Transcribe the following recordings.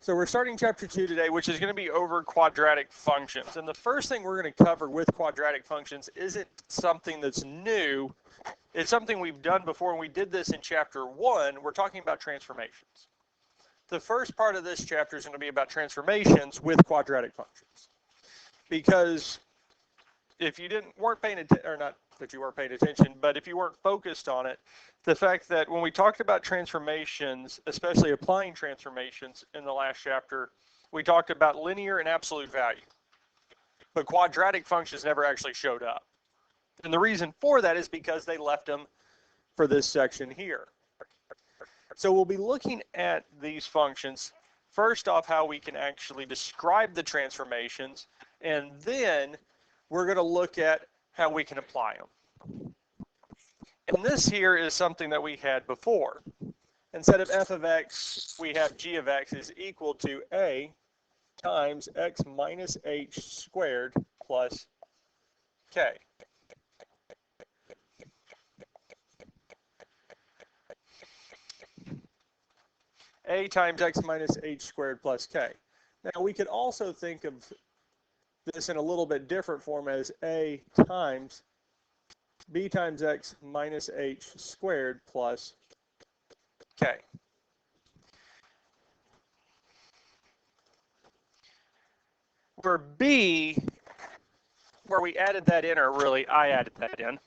So we're starting chapter 2 today, which is going to be over quadratic functions. And the first thing we're going to cover with quadratic functions isn't something that's new. It's something we've done before, and we did this in chapter 1. We're talking about transformations. The first part of this chapter is going to be about transformations with quadratic functions. Because if you weren't paying attention, or not that you weren't paying attention, but if you weren't focused on it, the fact that when we talked about transformations, especially applying transformations in the last chapter, we talked about linear and absolute value. But quadratic functions never actually showed up. And the reason for that is because they left them for this section here. So we'll be looking at these functions, first off, how we can actually describe the transformations, and then we're going to look at how we can apply them. And this here is something that we had before. Instead of f of x, we have g of x is equal to a times x minus h squared plus k. A times x minus h squared plus k. Now we could also think of this in a little bit different form as a times b times x minus h squared plus k. For b, where we added that in, or really I added that in,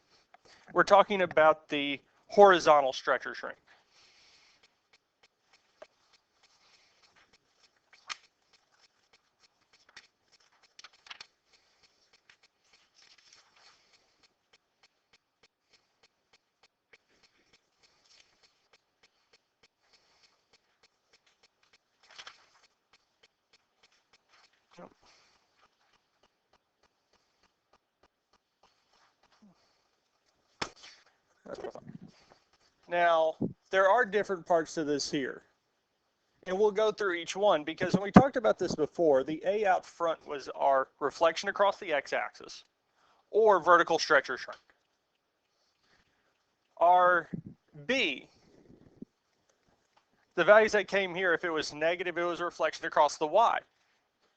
we're talking about the horizontal stretch or shrink. Now, there are different parts to this here, and we'll go through each one because when we talked about this before, the A out front was our reflection across the x-axis or vertical stretch or shrink. Our B, the values that came here, if it was negative, it was a reflection across the y.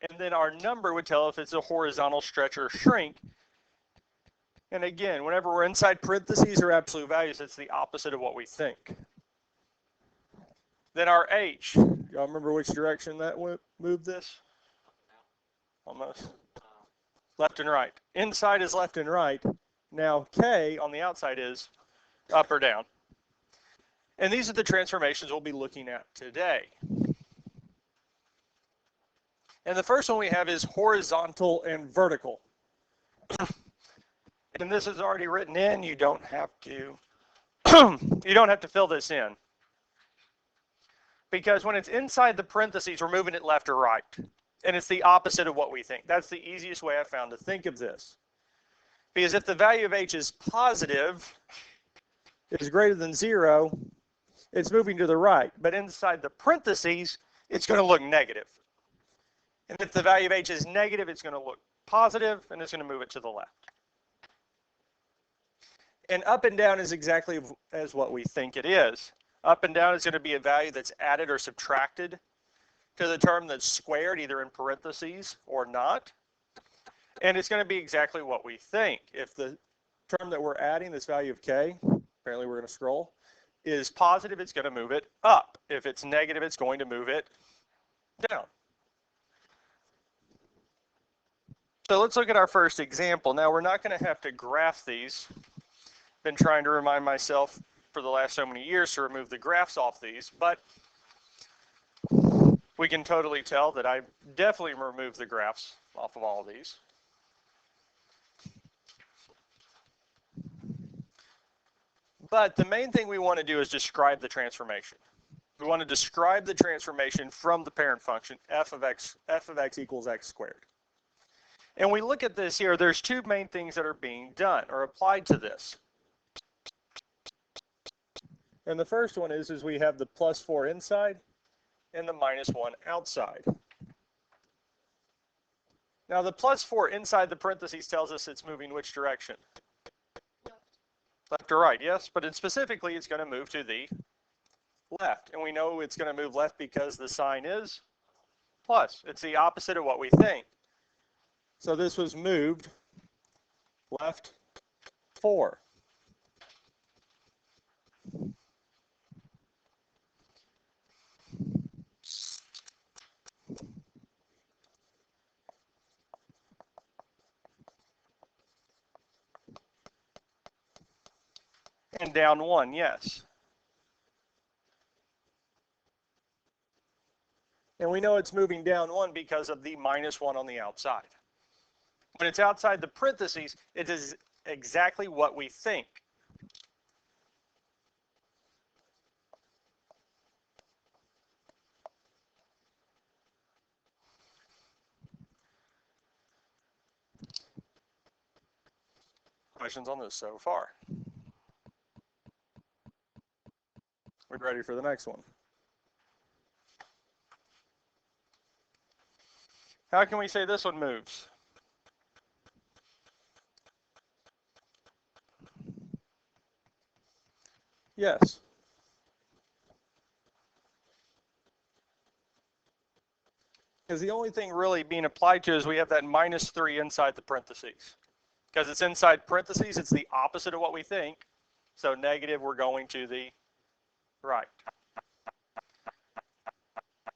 And then our number would tell if it's a horizontal stretch or shrink. And again, whenever we're inside parentheses or absolute values, it's the opposite of what we think. Then our H, y'all remember which direction that moved this? Almost. Left and right. Inside is left and right. Now K on the outside is up or down. And these are the transformations we'll be looking at today. And the first one we have is horizontal and vertical. And this is already written in. You don't have to fill this in. Because when it's inside the parentheses, we're moving it left or right. And it's the opposite of what we think. That's the easiest way I found to think of this. Because if the value of h is positive, is greater than 0, it's moving to the right. But inside the parentheses, it's going to look negative. And if the value of h is negative, it's going to look positive, and it's going to move it to the left. And up and down is exactly as what we think it is. Up and down is going to be a value that's added or subtracted to the term that's squared, either in parentheses or not. And it's going to be exactly what we think. If the term that we're adding, this value of k, apparently we're going to scroll, is positive, it's going to move it up. If it's negative, it's going to move it down. So let's look at our first example. Now, we're not going to have to graph these. Been trying to remind myself for the last so many years to remove the graphs off these, but we can totally tell that I definitely removed the graphs off of all of these. But the main thing we want to do is describe the transformation. We want to describe the transformation from the parent function, f of x equals x squared. And we look at this here, there's two main things that are being done or applied to this. And the first one is we have the plus 4 inside and the minus 1 outside. Now the plus 4 inside the parentheses tells us it's moving which direction? Left or right, yes, but specifically it's going to move to the left. And we know it's going to move left because the sign is plus. It's the opposite of what we think. So this was moved left 4. And down 1, yes. And we know it's moving down 1 because of the -1 on the outside. When it's outside the parentheses, it is exactly what we think. Questions on this so far? We're ready for the next one. How can we say this one moves? Yes. Because the only thing really being applied to is we have that -3 inside the parentheses. Because it's inside parentheses, it's the opposite of what we think. So negative, we're going to the right.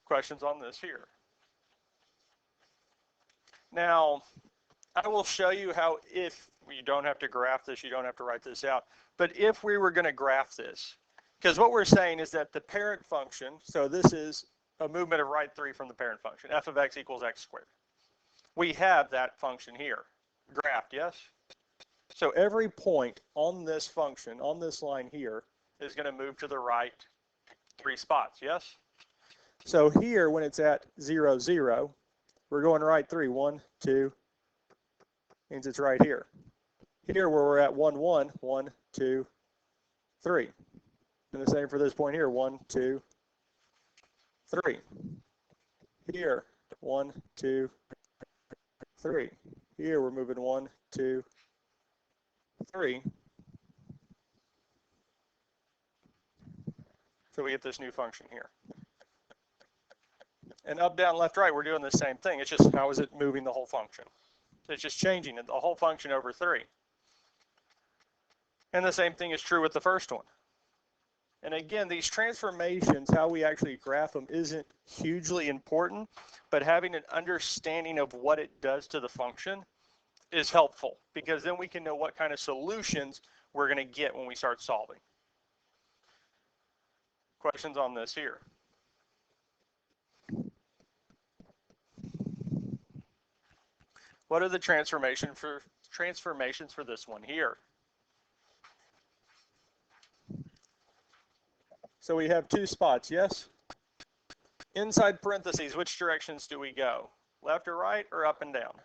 Questions on this here? Now, I will show you how, if you don't have to graph this, you don't have to write this out, but if we were going to graph this, because what we're saying is that the parent function, so this is a movement of right 3 from the parent function, f of x equals x squared. We have that function here, graphed, yes? So every point on this function, on this line here, is going to move to the right 3 spots, yes? So here, when it's at 0, 0, we're going right 3, 1, 2, means it's right here. Here, where we're at 1, 1, 1, 2, 3. And the same for this point here, 1, 2, 3. Here, 1, 2, 3. Here, we're moving 1, 2, 3. So we get this new function here. And up, down, left, right, we're doing the same thing. It's just how is it moving the whole function? It's just changing it, the whole function over 3. And the same thing is true with the first one. And again, these transformations, how we actually graph them, isn't hugely important, but having an understanding of what it does to the function is helpful, because then we can know what kind of solutions we're going to get when we start solving. Questions on this here? What are the transformations for this one here? So we have 2 spots, yes? Inside parentheses, which directions do we go? Left or right, or up and down?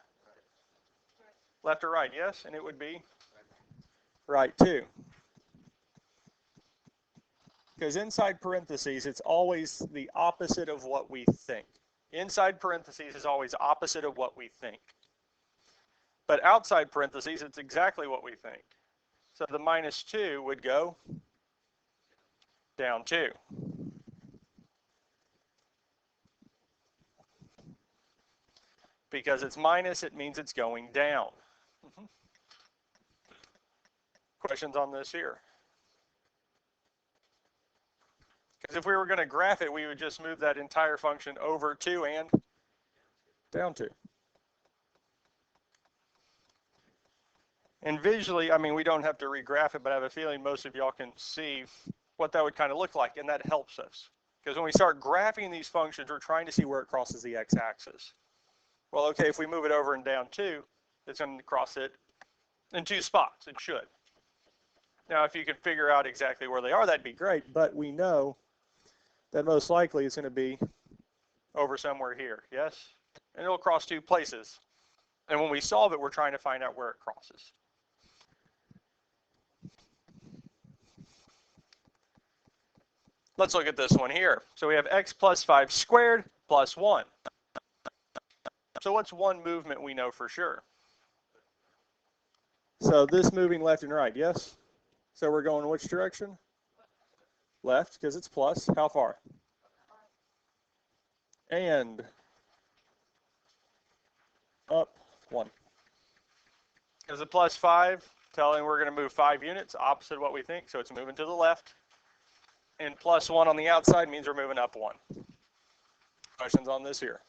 Left or right, yes? And it would be right too. Because inside parentheses, it's always the opposite of what we think. Inside parentheses is always opposite of what we think. But outside parentheses, it's exactly what we think. So the -2 would go down 2. Because it's minus, it means it's going down. Questions on this here? Because if we were going to graph it, we would just move that entire function over 2 and down 2. And visually, I mean, we don't have to regraph it, but I have a feeling most of y'all can see what that would kind of look like, and that helps us. Because when we start graphing these functions, we're trying to see where it crosses the x-axis. Well, okay, if we move it over and down 2, it's going to cross it in 2 spots. It should. Now, if you can figure out exactly where they are, that'd be great, but we know that most likely it's going to be over somewhere here, yes? And it'll cross 2 places. And when we solve it, we're trying to find out where it crosses. Let's look at this one here. So we have x plus 5 squared plus 1. So what's one movement we know for sure? So this moving left and right, yes? So we're going which direction? Left, because it's plus. How far? And up 1. Is a plus 5 telling we're going to move 5 units, opposite of what we think, so it's moving to the left. And plus 1 on the outside means we're moving up 1. Questions on this here?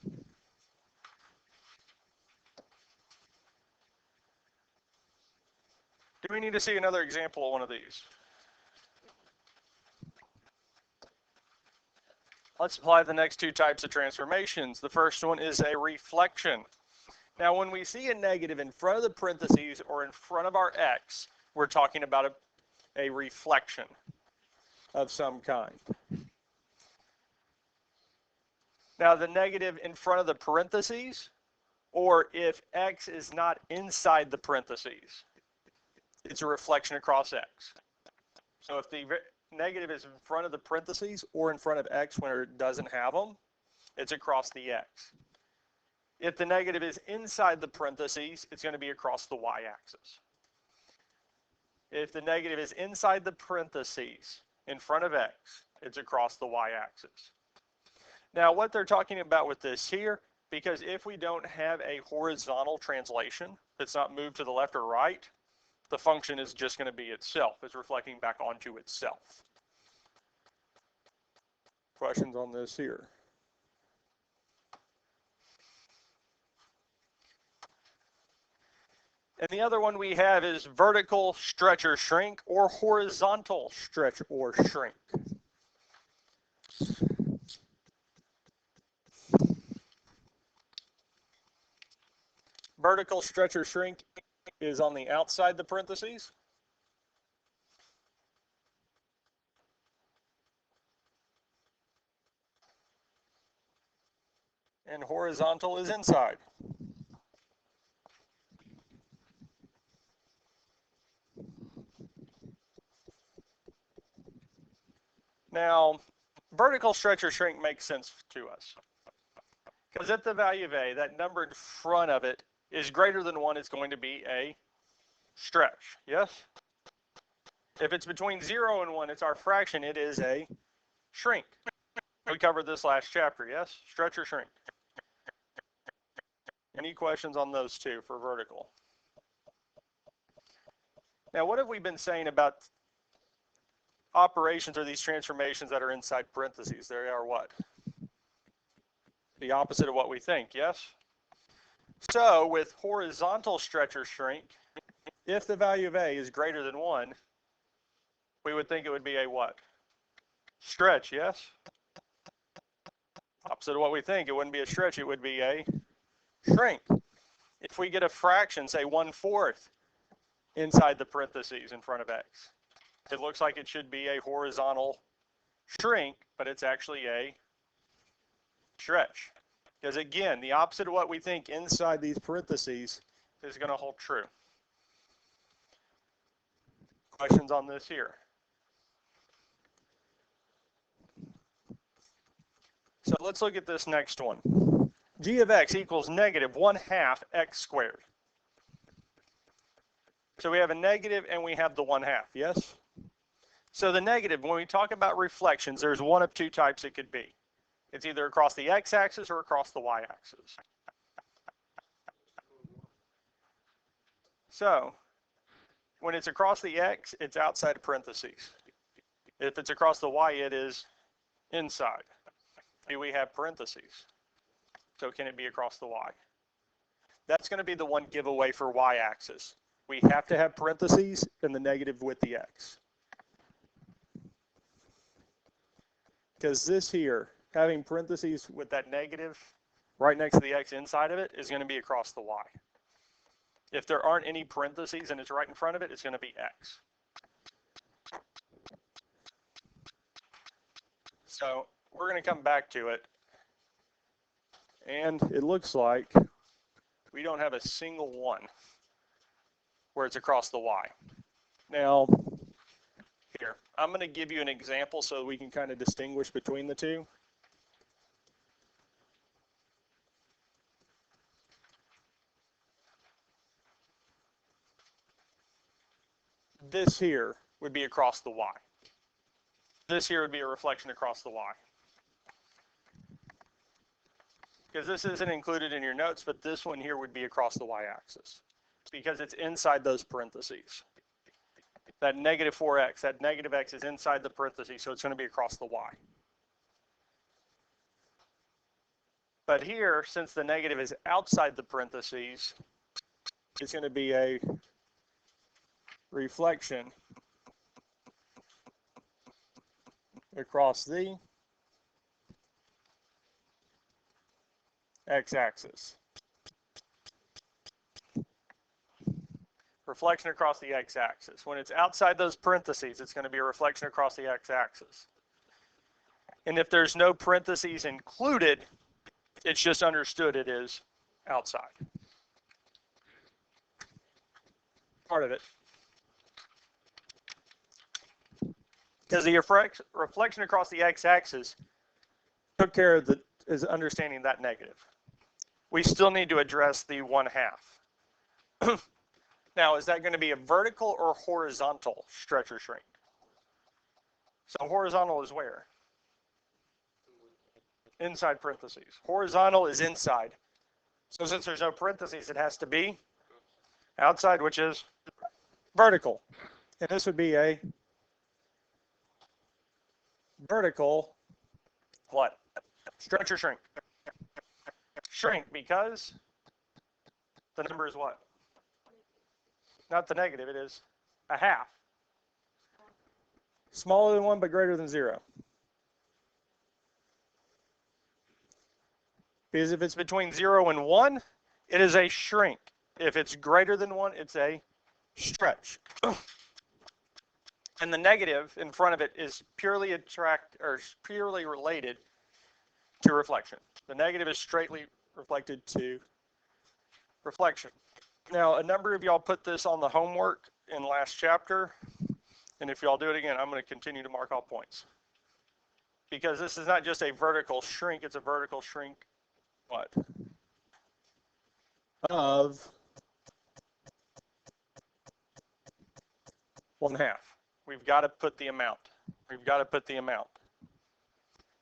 Do we need to see another example of one of these? Let's apply the next two types of transformations. The first one is a reflection. Now, when we see a negative in front of the parentheses or in front of our x, we're talking about a reflection of some kind. Now, the negative in front of the parentheses, or if x is not inside the parentheses, it's a reflection across x. So if the negative is in front of the parentheses or in front of x when it doesn't have them, it's across the x. If the negative is inside the parentheses, it's going to be across the y-axis. If the negative is inside the parentheses in front of x, it's across the y-axis. Now, what they're talking about with this here, because if we don't have a horizontal translation that's not moved to the left or right, the function is just going to be itself. It's reflecting back onto itself. Questions on this here? And the other one we have is vertical stretch or shrink, or horizontal stretch or shrink. Vertical stretch or shrink is on the outside the parentheses. And horizontal is inside. Now, vertical stretch or shrink makes sense to us. Because if the value of a, that number in front of it, is greater than 1, it's going to be a stretch, yes? If it's between 0 and 1, it's our fraction, it is a shrink. We covered this last chapter, yes? Stretch or shrink? Any questions on those two for vertical? Now, what have we been saying about operations or these transformations that are inside parentheses? They are what? The opposite of what we think, yes? So with horizontal stretch or shrink, if the value of a is greater than 1, we would think it would be a what? Stretch, yes? Opposite of what we think, it wouldn't be a stretch, it would be a shrink. If we get a fraction, say 1/4, inside the parentheses in front of x, it looks like it should be a horizontal shrink, but it's actually a stretch. Because again, the opposite of what we think inside these parentheses is going to hold true. Questions on this here? So let's look at this next one. G of x equals negative 1/2 x squared. So we have a negative and we have the 1/2, yes? So the negative, when we talk about reflections, there's one of two types it could be. It's either across the x-axis or across the y-axis. So when it's across the x, it's outside of parentheses. If it's across the y, it is inside. Do we have parentheses? So can it be across the y? That's going to be the one giveaway for y-axis. We have to have parentheses and the negative with the x. Because this here, having parentheses with that negative right next to the x inside of it, is going to be across the y. If there aren't any parentheses and it's right in front of it, it's going to be x. So we're going to come back to it. And it looks like we don't have a single one where it's across the y. Now, here, I'm going to give you an example so we can kind of distinguish between the two. This here would be across the y. This here would be a reflection across the y. because this isn't included in your notes, but this one here would be across the y-axis because it's inside those parentheses. That negative 4x, that negative x is inside the parentheses, so it's going to be across the y. But here, since the negative is outside the parentheses, it's going to be a reflection across the x-axis. Reflection across the x-axis. When it's outside those parentheses, it's going to be a reflection across the x-axis. And if there's no parentheses included, it's just understood it is outside. Part of it. Because the reflection across the x-axis took care of is understanding that negative. We still need to address the 1/2. Now, is that going to be a vertical or horizontal stretch or shrink? So horizontal is where? Inside parentheses. Horizontal is inside. So since there's no parentheses, it has to be outside, which is vertical. And this would be a vertical, what? Stretch or shrink? Shrink, because the number is what? Not the negative, it is a half. Smaller than 1, but greater than 0. Because if it's between 0 and 1, it is a shrink. If it's greater than 1, it's a stretch. And the negative in front of it is purely related to reflection. The negative is straightly reflected to reflection. Now, a number of y'all put this on the homework in last chapter, and if y'all do it again, I'm going to continue to mark all points. Because this is not just a vertical shrink, it's a vertical shrink, what? Of 1/2. We've got to put the amount. We've got to put the amount.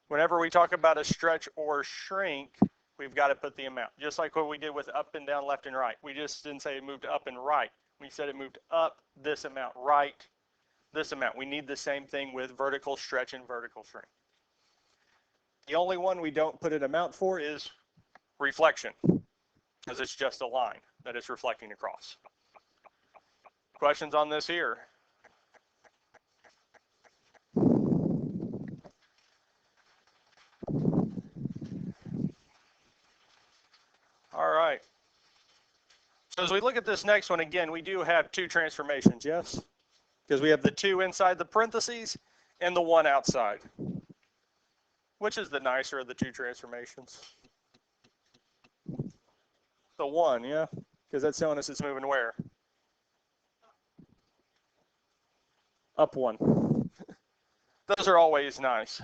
Whenever we talk about a stretch or shrink, we've got to put the amount. Just like what we did with up and down, left and right. We just didn't say it moved up and right. We said it moved up this amount, right this amount. We need the same thing with vertical stretch and vertical shrink. The only one we don't put an amount for is reflection, because it's just a line that it's reflecting across. Questions on this here? All right. So as we look at this next one, again, we do have two transformations, yes? Because we have the 2 inside the parentheses and the 1 outside. Which is the nicer of the 2 transformations? The 1, yeah? Because that's telling us it's moving where? Up 1. Those are always nice.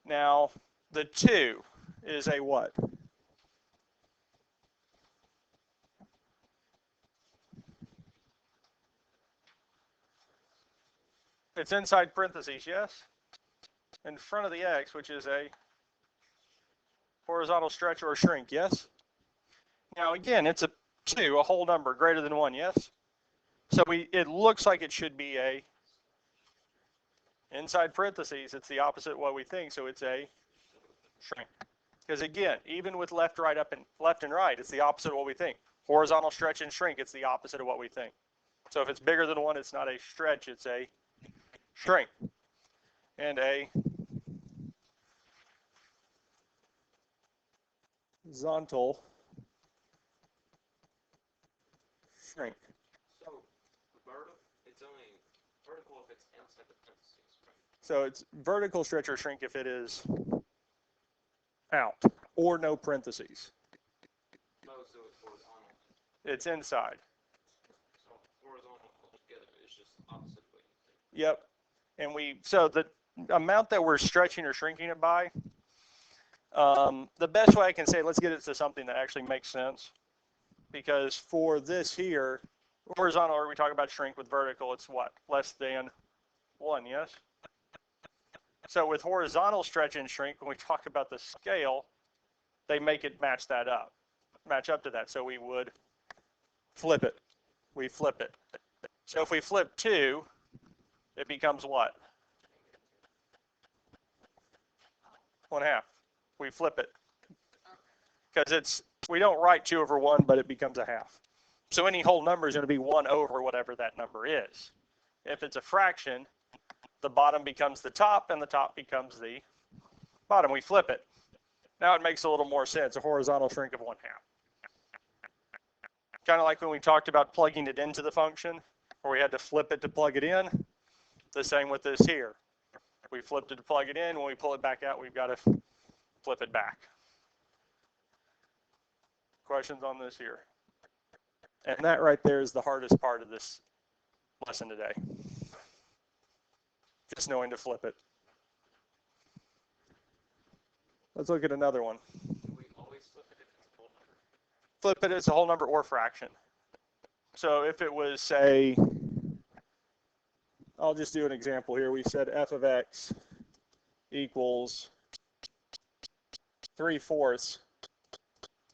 Now, the 2 is a what? It's inside parentheses, yes? In front of the x, which is a horizontal stretch or shrink, yes? Now again, it's a 2, a whole number greater than 1, yes? So it looks like it should be a inside parentheses. It's the opposite of what we think, so it's a shrink. Because again, even with left, right, up, and left and right, it's the opposite of what we think. Horizontal stretch and shrink, it's the opposite of what we think. So if it's bigger than 1, it's not a stretch, it's a shrink. And a horizontal shrink. So it's only vertical if it's inside the parentheses, right? So it's vertical stretch or shrink if it is out or no parentheses. No, so it's horizontal. It's inside. So horizontal altogether is just opposite of what you think. Yep. And so the amount that we're stretching or shrinking it by, the best way I can say, let's get it to something that actually makes sense. Because for this here, horizontal, or we talk about shrink with vertical, it's what? Less than 1, yes? So with horizontal stretch and shrink, when we talk about the scale, they make it match up to that. So we would flip it. We flip it. So if we flip 2, it becomes what? 1/2. We flip it. Because we don't write 2 over 1, but it becomes a half. So any whole number is going to be 1 over whatever that number is. If it's a fraction, the bottom becomes the top, and the top becomes the bottom. We flip it. Now it makes a little more sense, a horizontal shrink of 1/2. Kind of like when we talked about plugging it into the function, where we had to flip it to plug it in. The same with this here. We flipped it to plug it in. When we pull it back out, we've got to flip it back. Questions on this here? And that right there is the hardest part of this lesson today. Just knowing to flip it. Let's look at another one. Do we always flip it if it's a whole number? Flip it as a whole number or fraction. So if it was, say, I'll just do an example here. We said f of x equals 3/4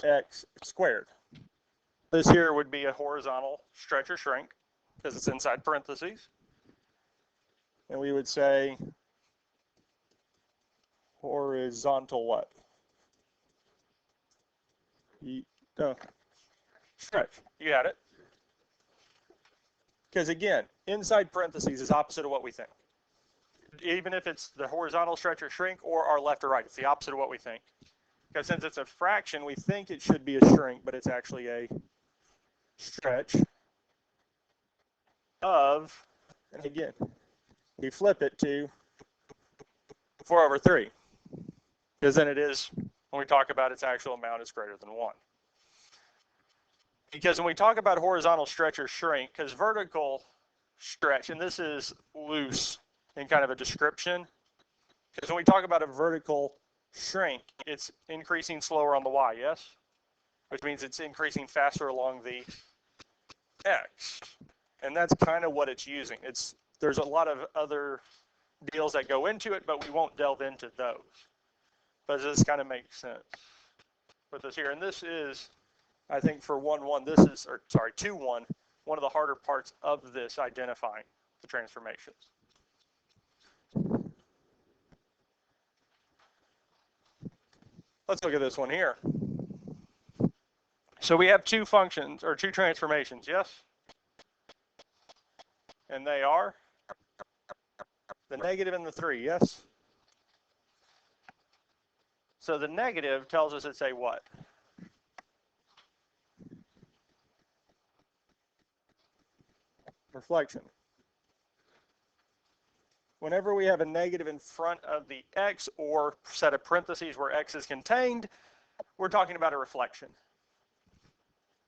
x squared. This here would be a horizontal stretch or shrink because it's inside parentheses. And we would say horizontal what? Stretch. You had it. Because again, inside parentheses is opposite of what we think. Even if it's the horizontal stretch or shrink or our left or right, it's the opposite of what we think. Because since it's a fraction, we think it should be a shrink, but it's actually a stretch of, and again, we flip it to 4/3. Because then it is, when we talk about its actual amount, it's greater than 1. Because when we talk about horizontal stretch or shrink, because vertical stretch, and this is loose in kind of a description, because when we talk about a vertical shrink, it's increasing slower on the y, yes? Which means it's increasing faster along the x. And that's kind of what it's using. There's a lot of other deals that go into it, but we won't delve into those. But this kind of makes sense with this here. And this is, I think for 1-1, 2-1, one of the harder parts of this identifying the transformations. Let's look at this one here. So we have 2 functions, or 2 transformations, yes? And they are the negative and the 3, yes? So the negative tells us it's a what? Reflection. Whenever we have a negative in front of the x or set of parentheses where x is contained, we're talking about a reflection.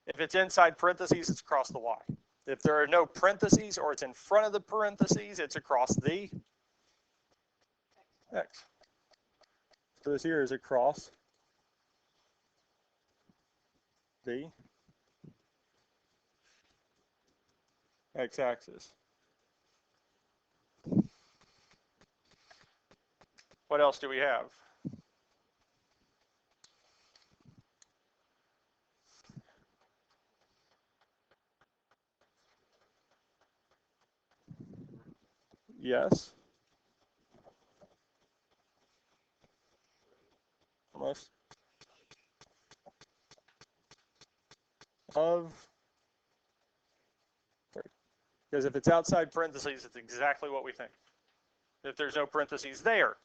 If it's inside parentheses, it's across the y. If there are no parentheses or it's in front of the parentheses, it's across the x. So this here is across the x-axis. What else do we have? Yes. Almost. Of. Because if it's outside parentheses, it's exactly what we think. If there's no parentheses there,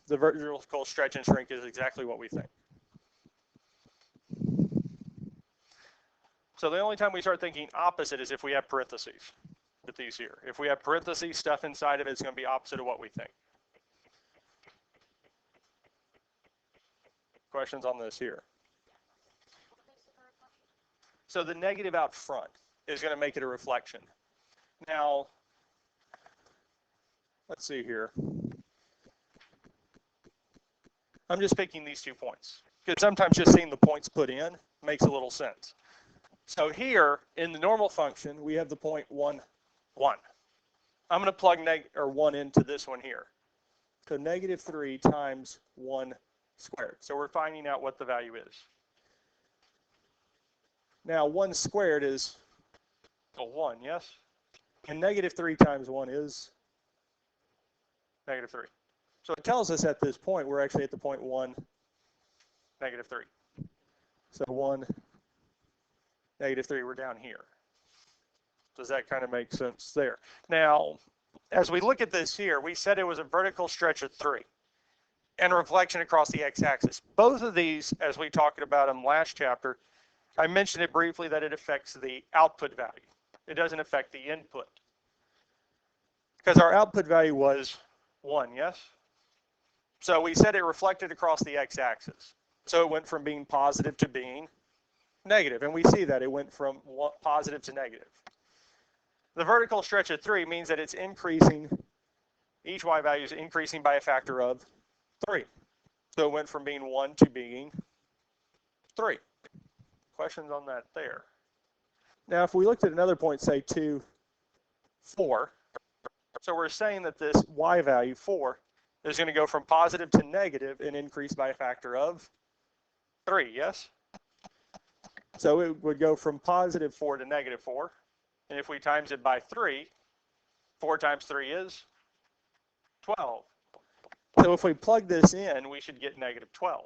the vertical stretch and shrink is exactly what we think. So the only time we start thinking opposite is if we have parentheses with these here. If we have parentheses, stuff inside of it is going to be opposite of what we think. Questions on this here? So the negative out front is going to make it a reflection. Now, let's see here. I'm just picking these 2 points because sometimes just seeing the points put in makes a little sense. So here in the normal function, we have the point 1, 1. I'm going to plug 1 into this one here. So negative 3 times 1 squared. So we're finding out what the value is. Now 1 squared is a 1, yes? And negative 3 times 1 is negative 3. So it tells us at this point, we're actually at the point 1, negative 3. So 1, negative 3, we're down here. Does that kind of make sense there? Now, as we look at this here, we said it was a vertical stretch of 3 and reflection across the x-axis. Both of these, as we talked about in last chapter, I mentioned it briefly that it affects the output value. It doesn't affect the input. Because our output value was 1, yes? So we said it reflected across the x-axis. So it went from being positive to being negative. And we see that it went from positive to negative. The vertical stretch of 3 means that it's increasing, each y value is increasing by a factor of 3. So it went from being 1 to being 3. Questions on that there? Now, if we looked at another point, say 2, 4, so we're saying that this y value, 4, is going to go from positive to negative and increase by a factor of 3, yes? So it would go from positive 4 to negative 4. And if we times it by 3, 4 times 3 is 12. So if we plug this in, we should get negative 12.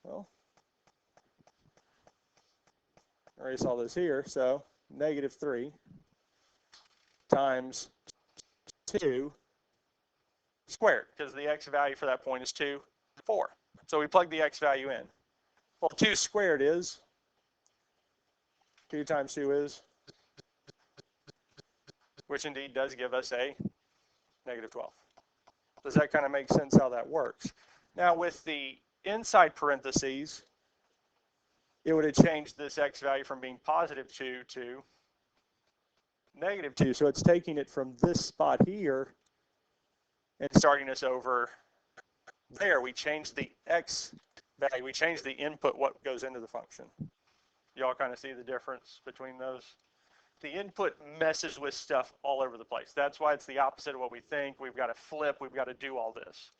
Well, I already saw this here, so negative 3 times 2 squared, because the x value for that point is 2, 4. So we plug the x value in. Well, 2 squared is, 2 times 2 is, which indeed does give us a negative 12. Does that kind of make sense how that works? Now with the inside parentheses, it would have changed this x value from being positive 2 to negative 2. So it's taking it from this spot here and starting us over there. We changed the x value. We changed the input, what goes into the function. Y'all kind of see the difference between those? The input messes with stuff all over the place. That's why it's the opposite of what we think. We've got to flip. We've got to do all this.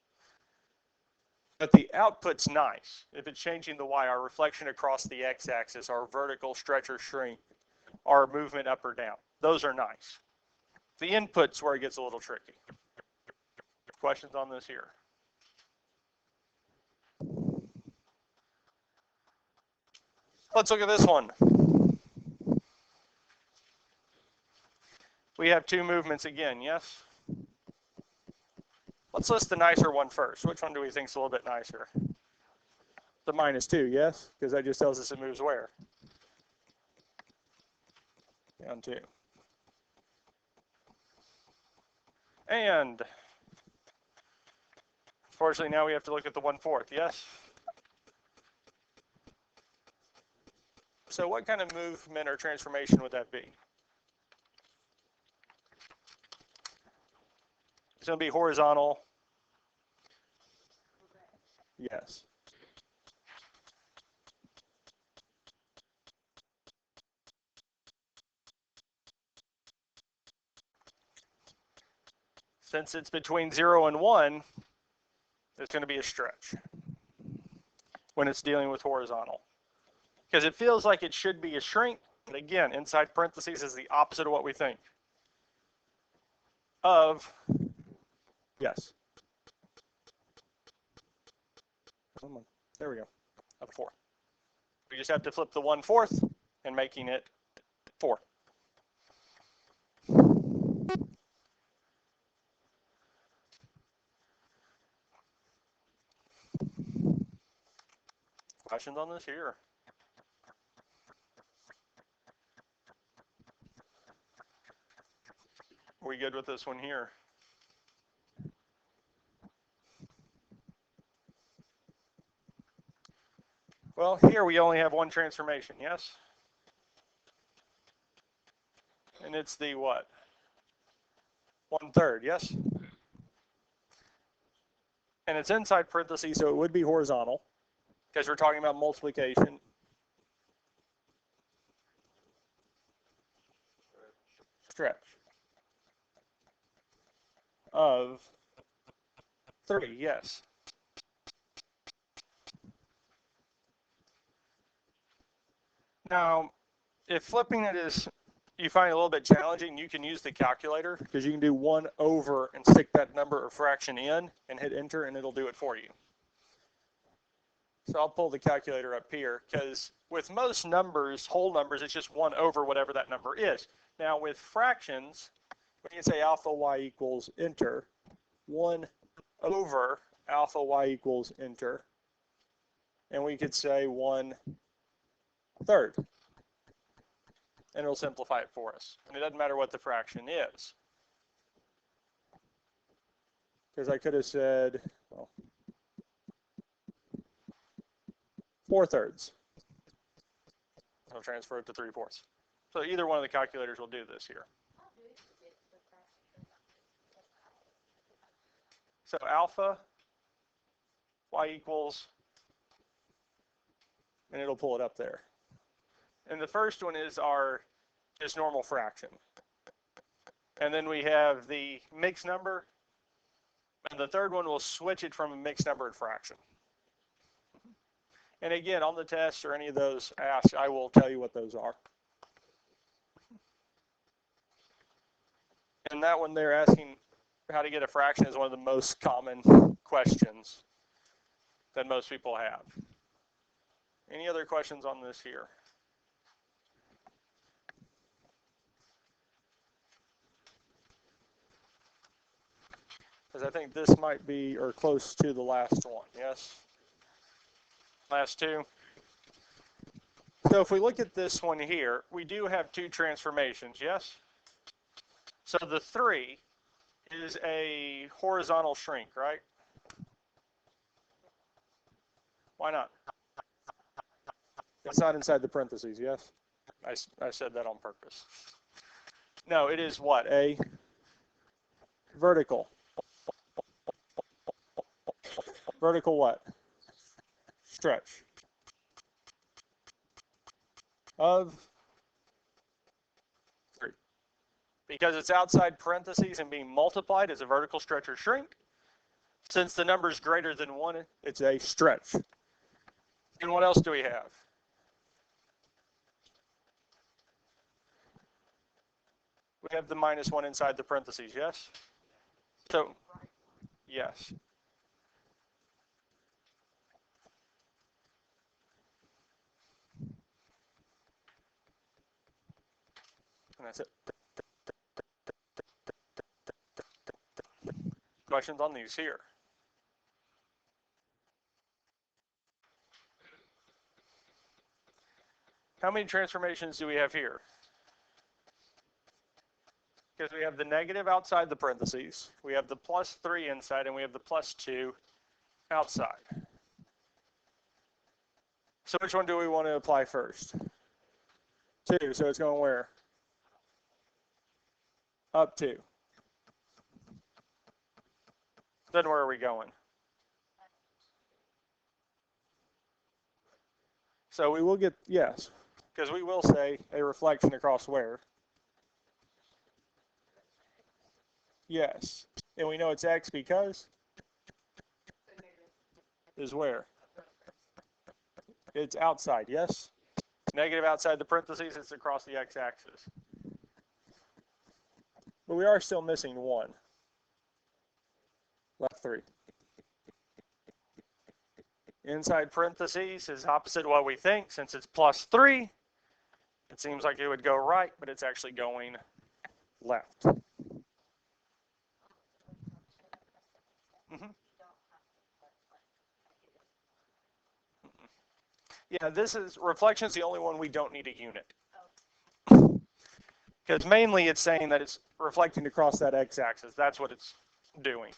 But the output's nice. If it's changing the y, our reflection across the x-axis, our vertical stretch or shrink, our movement up or down, those are nice. The input's where it gets a little tricky. Questions on this here? Let's look at this one. We have 2 movements again, yes? Let's list the nicer one first. Which one do we think is a little bit nicer? The -2, yes? Because that just tells us it moves where? Down 2. And unfortunately now we have to look at the 1/4, yes? So what kind of movement or transformation would that be? It's going to be horizontal. Yes. Since it's between 0 and 1, it's going to be a stretch when it's dealing with horizontal. Because it feels like it should be a shrink, but again, inside parentheses is the opposite of what we think. Of, yes. Come on, there we go, of 4. We just have to flip the 1/4 and making it 4. Questions on this here? Are we good with this one here? Well, here we only have one transformation, yes? And it's the what? 1/3, yes? And it's inside parentheses, so it would be horizontal, because we're talking about multiplication. Stretch. of 3, yes. Now, if flipping it is, you find it a little bit challenging, you can use the calculator because you can do 1 over and stick that number or fraction in and hit enter and it'll do it for you. So I'll pull the calculator up here because with most numbers, whole numbers, it's just 1 over whatever that number is. Now with fractions, when you say alpha y equals enter, 1 over alpha y equals enter, and we could say 1/3. And it'll simplify it for us. And it doesn't matter what the fraction is. Because I could have said, well, 4/3. I'll transfer it to 3/4. So either one of the calculators will do this here. So alpha y equals, and it'll pull it up there. And the first one is our just normal fraction. And then we have the mixed number. And the third one will switch it from a mixed number and fraction. And again, on the test or any of those asked, I will tell you what those are. And that one they're asking how to get a fraction is one of the most common questions that most people have. Any other questions on this here? Because I think this might be or close to the last one, yes? Last two. So if we look at this one here, we do have 2 transformations, yes? So the 3 is a horizontal shrink, right? Why not? It's not inside the parentheses, yes? I said that on purpose. No, it is what? A vertical. Vertical what? Stretch. Of 3. Because it's outside parentheses and being multiplied as a vertical stretch or shrink. Since the number is greater than 1, it's a stretch. And what else do we have? We have the -1 inside the parentheses, yes? So, yes. And that's it. Questions on these here? How many transformations do we have here? Because we have the negative outside the parentheses, we have the +3 inside, and we have the +2 outside. So which one do we want to apply first? 2, so it's going where? Up 2. Then where are we going? So we will get, yes, because we will say a reflection across where? Yes. And we know it's x because? Is where? It's outside, yes? Negative outside the parentheses, it's across the x-axis. But we are still missing 1. Left 3. Inside parentheses is opposite what we think. Since it's +3, it seems like it would go right, but it's actually going left. Yeah, this is reflection is the only one we don't need a unit. Because mainly it's saying that it's reflecting across that x-axis. That's what it's doing.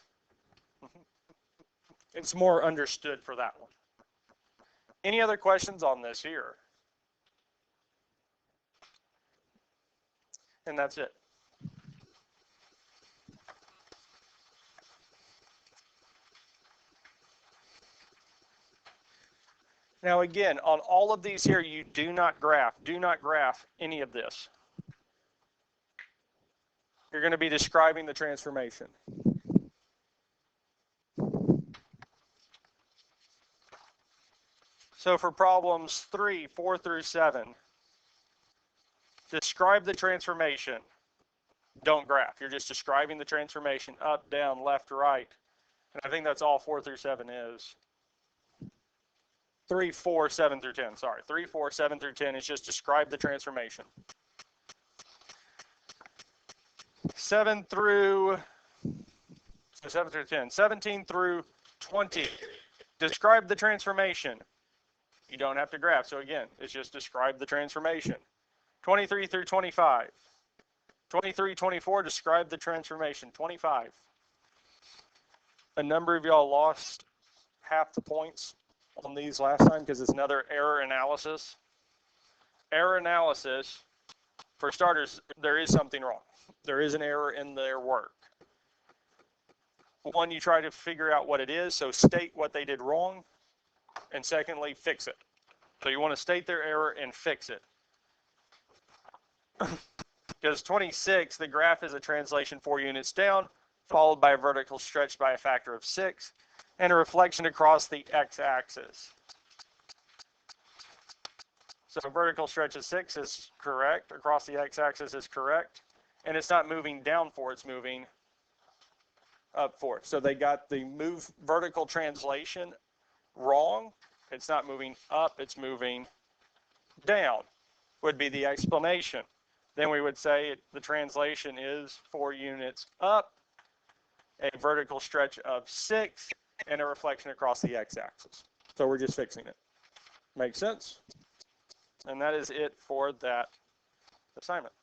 It's more understood for that one. Any other questions on this here? And that's it. Now again, on all of these here, you do not graph any of this. You're going to be describing the transformation. So for problems 3, 4 through 7, describe the transformation. Don't graph. You're just describing the transformation up, down, left, right. And I think that's all 4 through 7 is. 3, 4, 7 through 10. Sorry. 3, 4, 7 through 10 is just describe the transformation. 7 through 10. 17 through 20. Describe the transformation. You don't have to graph. So again, it's just describe the transformation. 23 through 25. 23, 24, describe the transformation. 25. A number of y'all lost half the points on these last time because it's another error analysis. Error analysis, for starters, there is something wrong. There is an error in their work. One, you try to figure out what it is, so state what they did wrong, and secondly, fix it. So you want to state their error and fix it. Because 26, the graph is a translation 4 units down, followed by a vertical stretch by a factor of 6, and a reflection across the x-axis. So vertical stretch of 6 is correct, across the x-axis is correct, and it's not moving down 4, it's moving up 4. So they got the vertical translation wrong. It's not moving up, it's moving down, would be the explanation. Then we would say the translation is 4 units up, a vertical stretch of 6, and a reflection across the x-axis. So we're just fixing it. Makes sense? And that is it for that assignment.